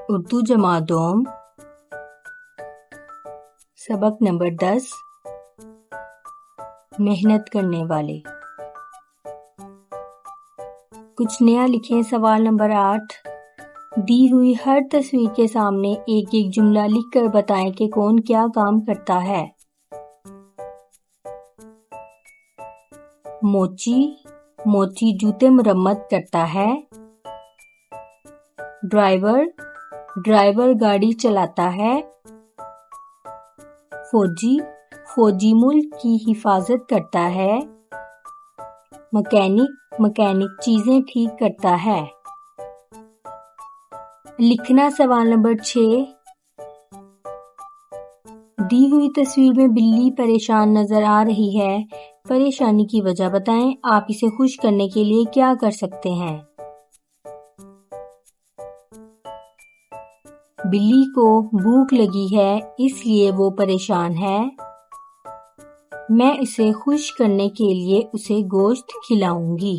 اردو جمع دوم سبق نمبر 10 محنت کرنے والے۔ کچھ نیا لکھیں۔ سوال نمبر 8 دی ہوئی ہر تصویر کے سامنے ایک ایک جملہ لکھ کر بتائیں کہ کون کیا کام کرتا ہے۔ موچی جوتے مرمت کرتا ہے۔ ڈرائیور گاڑی چلاتا ہے۔ فوجی ملک کی حفاظت کرتا ہے۔ مکینک چیزیں ٹھیک کرتا ہے۔ لکھنا۔ سوال نمبر 6 دی ہوئی تصویر میں بلی پریشان نظر آ رہی ہے، پریشانی کی وجہ بتائیں۔ آپ اسے خوش کرنے کے لیے کیا کر سکتے ہیں؟ بلی کو بھوک لگی ہے اس لیے وہ پریشان ہے۔ میں اسے خوش کرنے کے لیے اسے گوشت کھلاؤں گی۔